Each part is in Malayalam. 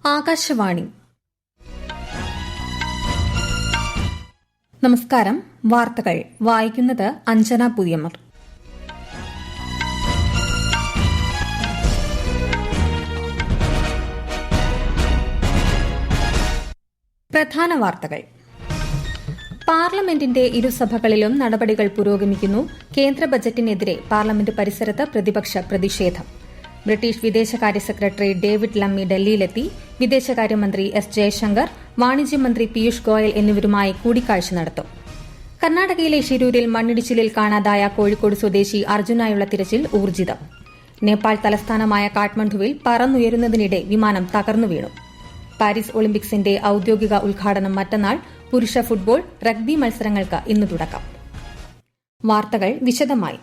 ആകാശവാണി. നമസ്കാരം. വാർത്തകൾ വായിക്കുന്നത് അഞ്ജന പുതിയമർ. പ്രധാന വാർത്തകൾ. പാർലമെന്റിന്റെ ഇരുസഭകളിലും നടപടികൾ പുരോഗമിക്കുന്നു. കേന്ദ്ര ബജറ്റിനെതിരെ പാർലമെന്റ് പരിസരത്ത് പ്രതിപക്ഷ പ്രതിഷേധം. ബ്രിട്ടീഷ് വിദേശകാര്യ സെക്രട്ടറി ഡേവിഡ് ലമ്മി ഡൽഹിയിലെത്തി. വിദേശകാര്യമന്ത്രി എസ് ജയശങ്കർ, വാണിജ്യമന്ത്രി പീയൂഷ് ഗോയൽ എന്നിവരുമായി കൂടിക്കാഴ്ച നടത്തും. കർണാടകയിലെ ഷിരൂരിൽ മണ്ണിടിച്ചിലിൽ കാണാതായ കോഴിക്കോട് സ്വദേശി അർജുനായുള്ള തിരച്ചിൽ ഊർജിതം. നേപ്പാൾ തലസ്ഥാനമായ കാഠ്മണ്ഡുവിൽ പറന്നുയരുന്നതിനിടെ വിമാനം തകർന്നു വീണു. പാരീസ് ഒളിമ്പിക്സിന്റെ ഔദ്യോഗിക ഉദ്ഘാടനം മറ്റന്നാൾ. പുരുഷ ഫുട്ബോൾ, റഗ്ബി മത്സരങ്ങൾക്ക് ഇന്ന് തുടക്കം. വാർത്തകൾ വിശദമായി.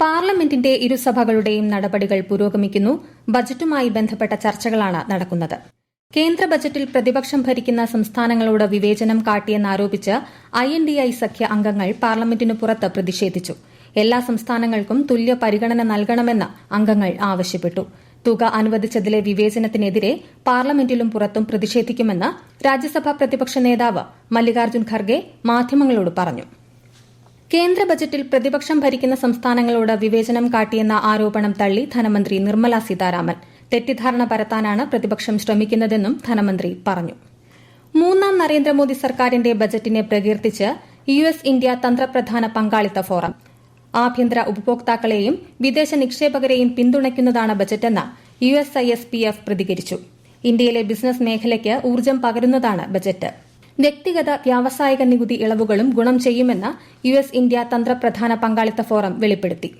പാർലമെന്റിന്റെ ഇരുസഭകളുടെയും നടപടികൾ പുരോഗമിക്കുന്നു. ബജറ്റുമായി ബന്ധപ്പെട്ട ചർച്ചകളാണ് നടക്കുന്നത്. കേന്ദ്ര ബജറ്റിൽ പ്രതിപക്ഷം ഭരിക്കുന്ന സംസ്ഥാനങ്ങളോട് വിവേചനം കാട്ടിയെന്നാരോപിച്ച് INDI സഖ്യ അംഗങ്ങൾ പാർലമെന്റിനു പുറത്ത് പ്രതിഷേധിച്ചു. എല്ലാ സംസ്ഥാനങ്ങൾക്കും തുല്യ പരിഗണന നൽകണമെന്ന് അംഗങ്ങൾ ആവശ്യപ്പെട്ടു. തുക അനുവദിച്ചതിലെ വിവേചനത്തിനെതിരെ പാർലമെന്റിലും പുറത്തും പ്രതിഷേധിക്കുമെന്ന് രാജ്യസഭാ പ്രതിപക്ഷ നേതാവ് മല്ലികാർജ്ജുൻ ഖർഗെ മാധ്യമങ്ങളോട് പറഞ്ഞു. കേന്ദ്ര ബജറ്റിൽ പ്രതിപക്ഷം ഭരിക്കുന്ന സംസ്ഥാനങ്ങളോട് വിവേചനം കാട്ടിയെന്ന ആരോപണം തള്ളി ധനമന്ത്രി നിർമ്മല സീതാരാമൻ. തെറ്റിദ്ധാരണ പരത്താനാണ് പ്രതിപക്ഷം ശ്രമിക്കുന്നതെന്നും ധനമന്ത്രി പറഞ്ഞു. മൂന്നാം നരേന്ദ്രമോദി സർക്കാരിന്റെ ബജറ്റിനെ പ്രകീർത്തിച്ച് US ഇന്ത്യ തന്ത്രപ്രധാന പങ്കാളിത്ത ഫോറം. ആഭ്യന്തര ഉപഭോക്താക്കളെയും വിദേശ നിക്ഷേപകരെയും പിന്തുണയ്ക്കുന്നതാണ് ബജറ്റെന്ന് USISPF പ്രതികരിച്ചു. ഇന്ത്യയിലെ ബിസിനസ് മേഖലയ്ക്ക് ഊർജ്ജം പകരുന്നതാണ് ബജറ്റ്. വ്യക്തിഗത വ്യാവസായിക നികുതി ഇളവുകളും ഗുണം ചെയ്യുമെന്ന് US ഇന്ത്യ തന്ത്രപ്രധാന പങ്കാളിത്ത ഫോറം വെളിപ്പെടുത്തി.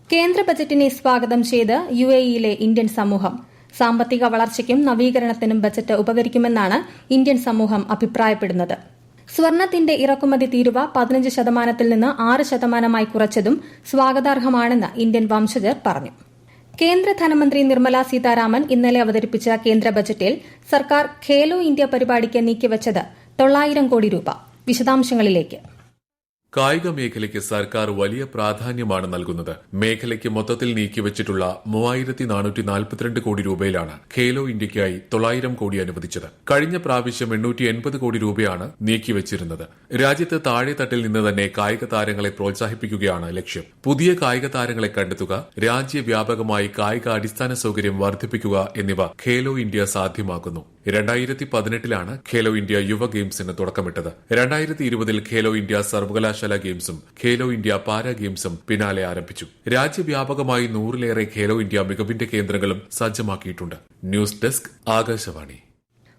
കേന്ദ്ര ബജറ്റിനെ സ്വാഗതം ചെയ്ത് UAEയിലെ ഇന്ത്യൻ സമൂഹം. സാമ്പത്തിക വളർച്ചയ്ക്കും നവീകരണത്തിനും ബജറ്റ് ഉപകരിക്കുമെന്നാണ് ഇന്ത്യൻ സമൂഹം അഭിപ്രായപ്പെടുന്നത്. സ്വർണത്തിന്റെ ഇറക്കുമതി തീരുവ 15% നിന്ന് 6% കുറച്ചതും സ്വാഗതാർഹമാണെന്ന് ഇന്ത്യൻ വംശജർ പറഞ്ഞു. കേന്ദ്ര ധനമന്ത്രി നിർമ്മല സീതാരാമൻ ഇന്നലെ അവതരിപ്പിച്ച കേന്ദ്ര ബജറ്റിൽ സർക്കാർ ഖേലോ ഇന്ത്യ പരിപാടിക്ക് നീക്കിവച്ചത് 900 കോടി രൂപ. വിശദാംശങ്ങളിലേക്ക്. കായിക മേഖലയ്ക്ക് സർക്കാർ വലിയ പ്രാധാന്യമാണ് നൽകുന്നത്. മേഖലയ്ക്ക് മൊത്തത്തിൽ നീക്കിവച്ചിട്ടുള്ള 3442 കോടി രൂപയിലാണ് ഖേലോ ഇന്ത്യയ്ക്കായി 900 കോടി അനുവദിച്ചത്. കഴിഞ്ഞ പ്രാവശ്യം 880 കോടി രൂപയാണ് നീക്കിവച്ചിരുന്നത്. രാജ്യത്ത് താഴെത്തട്ടിൽ നിന്ന് തന്നെ കായിക താരങ്ങളെ പ്രോത്സാഹിപ്പിക്കുകയാണ് ലക്ഷ്യം. പുതിയ കായിക താരങ്ങളെ കണ്ടെത്തുക, രാജ്യവ്യാപകമായി കായിക അടിസ്ഥാന സൌകര്യം വർദ്ധിപ്പിക്കുക എന്നിവ ഖേലോ ഇന്ത്യ സാധ്യമാക്കുന്നു. 2018 ഖേലോ ഇന്ത്യ യുവ ഗെയിംസിന് തുടക്കമിട്ടത്. 2020 ഖേലോ ഇന്ത്യ സർവകലാശാല ഗെയിംസും ഖേലോ ഇന്ത്യ പാരാ ഗെയിംസും പിന്നാലെ ആരംഭിച്ചു. രാജ്യവ്യാപകമായി 100-ലേറെ ഖേലോ ഇന്ത്യ മികവിന്റെ കേന്ദ്രങ്ങളും സജ്ജമാക്കിയിട്ടുണ്ട്. News desk, Akashvani.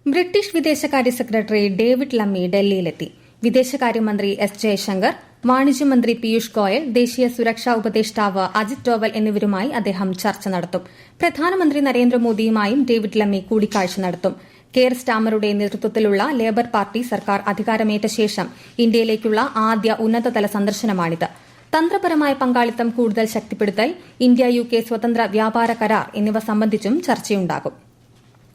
ബ്രിട്ടീഷ് വിദേശകാര്യ സെക്രട്ടറി ഡേവിഡ് ലമ്മി ഡൽഹിയിലെത്തി. വിദേശകാര്യമന്ത്രി എസ് ജയശങ്കർ, വാണിജ്യമന്ത്രി പീയൂഷ് ഗോയൽ, ദേശീയ സുരക്ഷാ ഉപദേഷ്ടാവ് അജിത് ഡോവൽ എന്നിവരുമായി അദ്ദേഹം ചർച്ച നടത്തും. പ്രധാനമന്ത്രി നരേന്ദ്രമോദിയുമായും ഡേവിഡ് ലമ്മി കൂടിക്കാഴ്ച നടത്തും. കെയർ സ്റ്റാമറുടെ നേതൃത്വത്തിലുള്ള ലേബർ പാർട്ടി സർക്കാർ അധികാരമേറ്റ ശേഷം ഇന്ത്യയിലേക്കുള്ള ആദ്യ ഉന്നതതല സന്ദർശനമാണിത്. തന്ത്രപരമായ പങ്കാളിത്തം കൂടുതൽ ശക്തിപ്പെടുത്തൽ, ഇന്ത്യ-UK സ്വതന്ത്ര വ്യാപാര കരാർ എന്നിവ സംബന്ധിച്ചും ചർച്ചയുണ്ടാകും.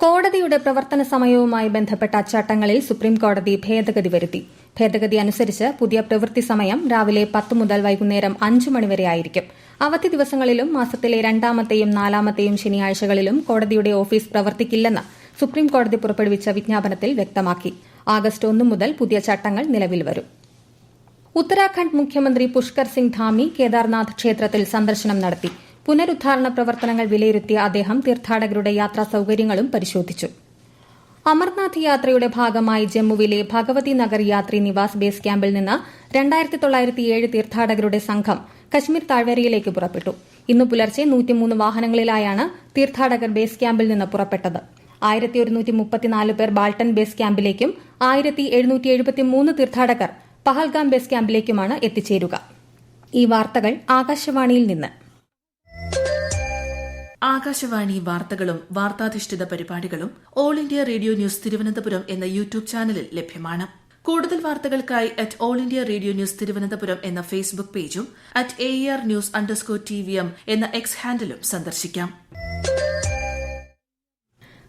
കോടതിയുടെ പ്രവർത്തന സമയവുമായി ബന്ധപ്പെട്ട ചട്ടങ്ങളിൽ സുപ്രീംകോടതി ഭേദഗതി വരുത്തി. ഭേദഗതി അനുസരിച്ച് പുതിയ പ്രവൃത്തി സമയം രാവിലെ 10 മുതൽ വൈകുന്നേരം 5 മണിവരെയായിരിക്കും. അവധി ദിവസങ്ങളിലും മാസത്തിലെ 2ാമത്തെയും 4ാമത്തെയും ശനിയാഴ്ചകളിലും കോടതിയുടെ ഓഫീസ് പ്രവർത്തിക്കില്ലെന്ന് സുപ്രീംകോടതി പുറപ്പെടുവിച്ച വിജ്ഞാപനത്തിൽ വ്യക്തമാക്കി. ആഗസ്റ്റ് 1 മുതൽ പുതിയ ചട്ടങ്ങൾ നിലവിൽ വരും. ഉത്തരാഖണ്ഡ് മുഖ്യമന്ത്രി പുഷ്കർ സിംഗ് ധാമി കേദാർനാഥ് ക്ഷേത്രത്തിൽ സന്ദർശനം നടത്തി. പുനരുദ്ധാരണ പ്രവർത്തനങ്ങൾ വിലയിരുത്തിയ അദ്ദേഹം തീർത്ഥാടകരുടെ യാത്രാ സൌകര്യങ്ങളും പരിശോധിച്ചു. അമർനാഥ് യാത്രയുടെ ഭാഗമായി ജമ്മുവിലെ ഭഗവതി നഗർ യാത്രി നിവാസ് ബേസ് ക്യാമ്പിൽ നിന്ന് 2907 തീർത്ഥാടകരുടെ സംഘം കശ്മീർ താഴ്വരയിലേക്ക് പുറപ്പെട്ടു. ഇന്ന് പുലർച്ചെ 103 വാഹനങ്ങളിലായാണ് തീർത്ഥാടകർ ബേസ് ക്യാമ്പിൽ നിന്ന് പുറപ്പെട്ടത്. 1134 പേർ ബാൾട്ടൺ ബേസ് ക്യാമ്പിലേക്കും 1773 തീർത്ഥാടകർ പഹൽഗാം ബേസ് ക്യാമ്പിലേക്കുമാണ് എത്തിച്ചേരുക. ഈ വാർത്തകൾ ആകാശവാണിയിൽ നിന്ന്. ആകാശവാണി വാർത്തകളും വാർത്താധിഷ്ഠിത പരിപാടികളും all India radio news Thiruvananthapuram എന്ന യൂട്യൂബ് ചാനലിൽ ലഭ്യമാണ്. കൂടുതൽ വാർത്തകൾക്കായി @all India radio news Thiruvananthapuram എന്ന ഫേസ്ബുക്ക് പേജും @AER_News_TVM എന്ന എക്സ് ഹാൻഡിലും സന്ദർശിക്കാം.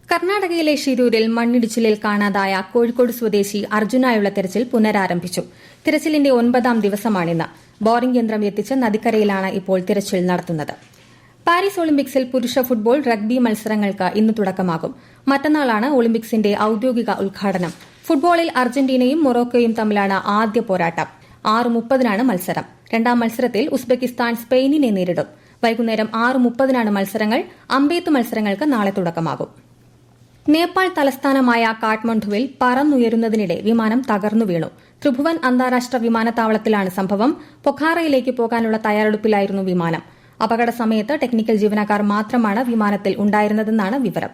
കർണാടകയിലെ ഷിരൂരിൽ മണ്ണിടിച്ചിലിൽ കാണാതായ കോഴിക്കോട് സ്വദേശി അർജുനായുള്ള തെരച്ചിൽ പുനരാരംഭിച്ചു. തിരച്ചിലിന്റെ 9ാം ദിവസമാണിന്ന്. ബോറിംഗ് യന്ത്രം എത്തിച്ച് നദിക്കരയിലാണ് ഇപ്പോൾ തിരച്ചിൽ നടത്തുന്നത്. പാരീസ് ഒളിമ്പിക്സിൽ പുരുഷ ഫുട്ബോൾ, റഗ്ബി മത്സരങ്ങൾക്ക് ഇന്ന് തുടക്കമാകും. മറ്റന്നാളാണ് ഒളിമ്പിക്സിന്റെ ഔദ്യോഗിക ഉദ്ഘാടനം. ഫുട്ബോളിൽ അർജന്റീനയും മൊറോക്കോയും തമ്മിലാണ് ആദ്യ പോരാട്ടം. 6:30-നാണ് മത്സരം. രണ്ടാം മത്സരത്തിൽ ഉസ്ബെക്കിസ്ഥാൻ സ്പെയിനിനെ നേരിടും. വൈകുന്നേരം 6:30-നാണ് മത്സരങ്ങൾ. അമ്പെയ്ത്ത് മത്സരങ്ങൾക്ക് നാളെ തുടക്കമാകും. നേപ്പാൾ തലസ്ഥാനമായ കാഠ്മണ്ഡുവിൽ പറന്നുയരുന്നതിനിടെ വിമാനം തകർന്നു വീണു. ത്രിഭുവൻ അന്താരാഷ്ട്ര വിമാനത്താവളത്തിലാണ് സംഭവം. പൊഖാറയിലേക്ക് പോകാനുള്ള തയ്യാറെടുപ്പിലായിരുന്നു വിമാനം. അപകട സമയത്ത് ടെക്നിക്കൽ ജീവനക്കാർ മാത്രമാണ് വിമാനത്തിൽ ഉണ്ടായിരുന്നതെന്നാണ് വിവരം.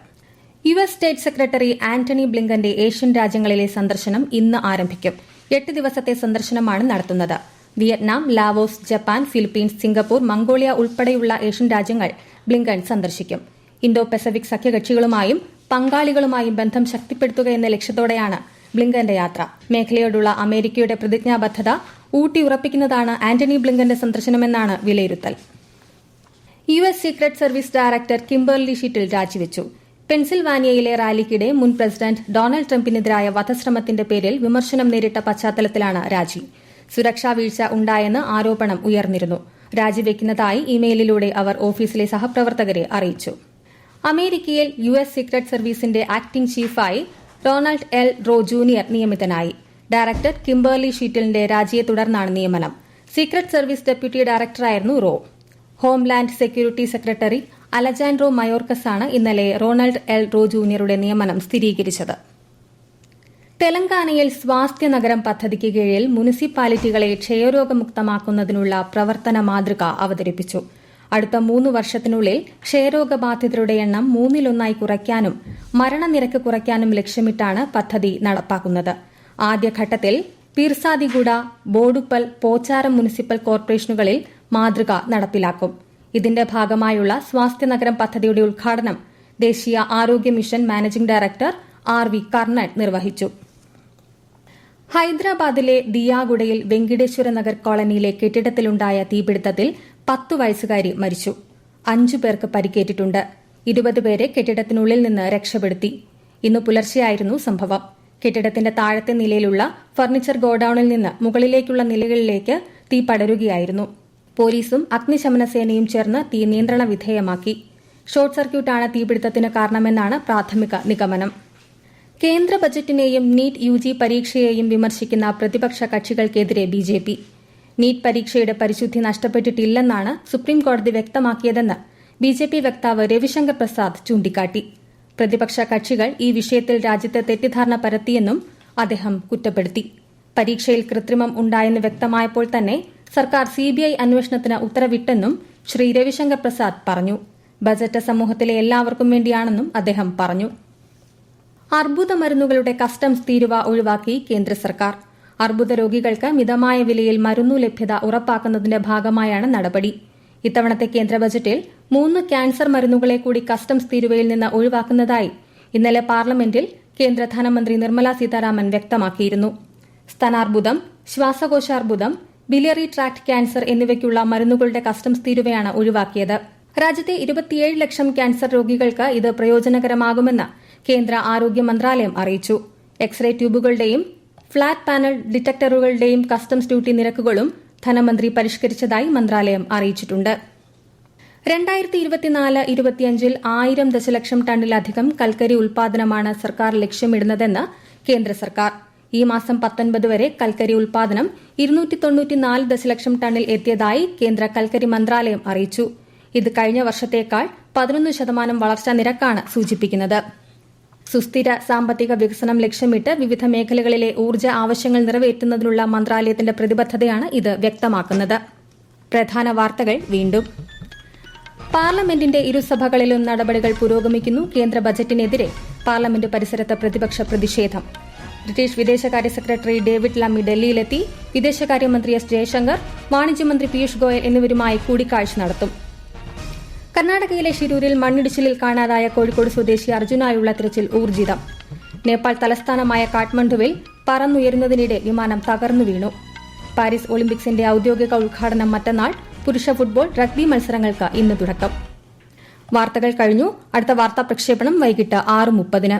യുഎസ് സ്റ്റേറ്റ് സെക്രട്ടറി ആന്റണി ബ്ലിങ്കന്റെ ഏഷ്യൻ രാജ്യങ്ങളിലെ സന്ദർശനം ഇന്ന് ആരംഭിക്കും. 8 ദിവസത്തെ സന്ദർശനമാണ് നടത്തുന്നത്. Vietnam, Laos, Japan, Philippines, Singapore, Mongolia ഉൾപ്പെടെയുള്ള ഏഷ്യൻ രാജ്യങ്ങൾ ബ്ലിങ്കൻ സന്ദർശിക്കും. ഇന്തോ പസഫിക് സഖ്യകക്ഷികളുമായും പങ്കാളികളുമായും ബന്ധം ശക്തിപ്പെടുത്തുക എന്ന ലക്ഷ്യത്തോടെയാണ് ബ്ലിങ്കന്റെ യാത്ര. മേഖലയോടുള്ള അമേരിക്കയുടെ പ്രതിജ്ഞാബദ്ധത ഊട്ടിയുറപ്പിക്കുന്നതാണ് ആന്റണി ബ്ലിങ്കന്റെ സന്ദർശനമെന്നാണ് വിലയിരുത്തൽ. US secret service director Kimberly Cheatle രാജിവെച്ചു. പെൻസിൽവാനിയയിലെ റാലിക്കിടെ മുൻ പ്രസിഡന്റ് ഡൊണാൾഡ് ട്രംപിനെതിരായ വധശ്രമത്തിന്റെ പേരിൽ വിമർശനം നേരിട്ട പശ്ചാത്തലത്തിലാണ് രാജി. സുരക്ഷാ വീഴ്ച ഉണ്ടായെന്ന് ആരോപണം ഉയർന്നിരുന്നു. രാജിവെക്കുന്നതായി ഇമെയിലിലൂടെ അവർ ഓഫീസിലെ സഹപ്രവർത്തകരെ അറിയിച്ചു. അമേരിക്കയിൽ യുഎസ് സീക്രട്ട് സർവീസിന്റെ ആക്ടിംഗ് ചീഫായി റൊണാൾഡ് എൽ റോ ജൂനിയർ നിയമിതനായി. ഡയറക്ടർ കിംബർലി ഷീറ്റിലിന്റെ രാജിയെ തുടർന്നാണ് നിയമനം. സീക്രട്ട് സർവീസ് ഡെപ്യൂട്ടി ഡയറക്ടറായിരുന്നു Rowe. Homeland security secretary Alejandro മയോർക്കസാണ് ഇന്നലെ റൊണാൾഡ് എൽ റോ ജൂനിയറുടെ നിയമനം സ്ഥിരീകരിച്ചത്. തെലങ്കാനയിൽ സ്വാസ്ഥ്യ നഗരം പദ്ധതിക്ക് കീഴിൽ മുനിസിപ്പാലിറ്റികളെ ക്ഷയരോഗമുക്തമാക്കുന്നതിനുള്ള പ്രവർത്തന മാതൃക അവതരിപ്പിച്ചു. അടുത്ത 3 വർഷത്തിനുള്ളിൽ ക്ഷയരോഗബാധിതരുടെ എണ്ണം 3-1 കുറയ്ക്കാനും മരണനിരക്ക് കുറയ്ക്കാനും ലക്ഷ്യമിട്ടാണ് പദ്ധതി നടപ്പാക്കുന്നത്. ആദ്യഘട്ടത്തിൽ പീർസാദിഗുഡ, ബോഡുപ്പൽ, പോച്ചാരം മുനിസിപ്പൽ കോർപ്പറേഷനുകളിൽ മാതൃക നടപ്പിലാക്കും. ഇതിന്റെ ഭാഗമായുള്ള സ്വാസ്ഥ്യ നഗരം പദ്ധതിയുടെ ഉദ്ഘാടനം ദേശീയ ആരോഗ്യ mission managing director RV Karnan നിർവഹിച്ചു. ഹൈദരാബാദിലെ ദിയാഗുഡയിൽ വെങ്കിടേശ്വര നഗർ കോളനിയിലെ കെട്ടിടത്തിലുണ്ടായ തീപിടുത്തത്തിൽ 10 വയസ്സുകാരി മരിച്ചു. 5 പേർക്ക് പരിക്കേറ്റിട്ടുണ്ട്. 20 പേരെ കെട്ടിടത്തിനുള്ളിൽ നിന്ന് രക്ഷപ്പെടുത്തി. ഇന്ന് പുലർച്ചെയായിരുന്നു സംഭവം. കെട്ടിടത്തിന്റെ താഴത്തെ നിലയിലുള്ള ഫർണിച്ചർ ഗോഡൌണിൽ നിന്ന് മുകളിലേക്കുള്ള നിലകളിലേക്ക് തീ പടരുകയായിരുന്നു. പോലീസും അഗ്നിശമന സേനയും ചേർന്ന് തീ നിയന്ത്രണ വിധേയമാക്കി. ഷോർട്ട് സർക്യൂട്ടാണ് തീപിടുത്തത്തിന് കാരണമെന്നാണ് പ്രാഥമിക നിഗമനം. കേന്ദ്ര ബജറ്റിനെയും നീറ്റ് UG പരീക്ഷയെയും വിമർശിക്കുന്ന പ്രതിപക്ഷ കക്ഷികൾക്കെതിരെ BJP. നീറ്റ് പരീക്ഷയുടെ പരിശുദ്ധി നഷ്ടപ്പെട്ടിട്ടില്ലെന്നാണ് സുപ്രീംകോടതി വ്യക്തമാക്കിയതെന്ന് BJP വക്താവ് രവിശങ്കർ പ്രസാദ് ചൂണ്ടിക്കാട്ടി. പ്രതിപക്ഷ കക്ഷികൾ ഈ വിഷയത്തിൽ രാജ്യത്തെ തെറ്റിദ്ധാരണ പരത്തിയെന്നും അദ്ദേഹം കുറ്റപ്പെടുത്തി. പരീക്ഷയിൽ കൃത്രിമം ഉണ്ടായെന്ന് വ്യക്തമായപ്പോൾ തന്നെ സർക്കാർ CBI അന്വേഷണത്തിന് ഉത്തരവിട്ടെന്നും ശ്രീ രവിശങ്കർ പ്രസാദ് പറഞ്ഞു. ബജറ്റ് സമൂഹത്തിലെ എല്ലാവർക്കും വേണ്ടിയാണെന്നും അദ്ദേഹം പറഞ്ഞു. അർബുദ മരുന്നുകളുടെ കസ്റ്റംസ് തീരുവ ഒഴിവാക്കി കേന്ദ്ര സർക്കാർ. അർബുദ രോഗികൾക്ക് മിതമായ വിലയിൽ മരുന്നു ലഭ്യത ഉറപ്പാക്കുന്നതിന്റെ ഭാഗമായാണ് നടപടി. ഇത്തവണത്തെ കേന്ദ്ര ബജറ്റിൽ 3 ക്യാൻസർ മരുന്നുകളെ കൂടി കസ്റ്റംസ് തീരുവയിൽ നിന്ന് ഒഴിവാക്കുന്നതായി ഇന്നലെ പാർലമെന്റിൽ കേന്ദ്ര ധനമന്ത്രി നിർമ്മല സീതാരാമൻ വ്യക്തമാക്കിയിരുന്നു. സ്തനാർബുദം, ശ്വാസകോശാർബുദം, ബിലിയറി ട്രാക്ട് ക്യാൻസർ എന്നിവയ്ക്കുള്ള മരുന്നുകളുടെ കസ്റ്റംസ് തീരുവയാണ് ഒഴിവാക്കിയത്. രാജ്യത്തെ 27 ലക്ഷം ക്യാൻസർ രോഗികൾക്ക് ഇത് പ്രയോജനകരമാകുമെന്ന് കേന്ദ്ര ആരോഗ്യ മന്ത്രാലയം അറിയിച്ചു. എക്സ്റേ ട്യൂബുകളുടെയും ഫ്ളാറ്റ് പാനൽ ഡിറ്റക്ടറുകളുടെയും കസ്റ്റംസ് ഡ്യൂട്ടി നിരക്കുകളും ധനമന്ത്രി പരിഷ്കരിച്ചതായി മന്ത്രാലയം അറിയിച്ചിട്ടുണ്ട്. 2024-25 1000 ദശലക്ഷം ടണ്ണിലധികം കൽക്കരി ഉൽപാദനമാണ് സർക്കാർ ലക്ഷ്യമിടുന്നതെന്ന് കേന്ദ്ര സർക്കാർ. ഈ മാസം 19 വരെ കൽക്കരി ഉൽപാദനം 294 ദശലക്ഷം ടണ്ണിൽ എത്തിയതായി കേന്ദ്ര കൽക്കരി മന്ത്രാലയം അറിയിച്ചു. ഇത് കഴിഞ്ഞ വർഷത്തേക്കാൾ 11% വളർച്ചാ നിരക്കാണ് സൂചിപ്പിക്കുന്നത്. സുസ്ഥിര സാമ്പത്തിക വികസനം ലക്ഷ്യമിട്ട് വിവിധ മേഖലകളിലെ ഊർജ്ജ ആവശ്യങ്ങൾ നിറവേറ്റുന്നതിനുള്ള മന്ത്രാലയത്തിന്റെ പ്രതിബദ്ധതയാണ് ഇത് വ്യക്തമാക്കുന്നത്. പ്രധാന വാർത്തകൾ വീണ്ടും. പാർലമെന്റിന്റെ ഇരുസഭകളിലും നടപടികൾ പുരോഗമിക്കുന്നു. കേന്ദ്ര ബജറ്റിനെതിരെ പാർലമെന്റ് പരിസരത്ത് പ്രതിപക്ഷ പ്രതിഷേധം. ബ്രിട്ടീഷ് വിദേശകാര്യ സെക്രട്ടറി ഡേവിഡ് ലമ്മി ഡൽഹിയിലെത്തി. വിദേശകാര്യമന്ത്രി S. ജയശങ്കർ, വാണിജ്യമന്ത്രി പീയൂഷ് ഗോയൽ എന്നിവരുമായി കൂടിക്കാഴ്ച നടത്തും. കർണാടകയിലെ ഷിരൂരിൽ മണ്ണിടിച്ചിലിൽ കാണാതായ കോഴിക്കോട് സ്വദേശി അർജുനായുള്ള തിരച്ചിൽ ഊർജിതം. നേപ്പാൾ തലസ്ഥാനമായ കാഠ്മണ്ഡുവിൽ പറന്നുയരുന്നതിനിടെ വിമാനം തകർന്നു വീണു. പാരീസ് ഒളിമ്പിക്സിന്റെ ഔദ്യോഗിക ഉദ്ഘാടനം മറ്റന്നാൾ. പുരുഷ ഫുട്ബോൾ, റഗ്ബി മത്സരങ്ങൾക്ക് ഇന്ന് തുടക്കം. വാർത്തകൾ കഴിഞ്ഞു. അടുത്ത വാർത്താ പ്രക്ഷേപണം വൈകിട്ട് 6:30.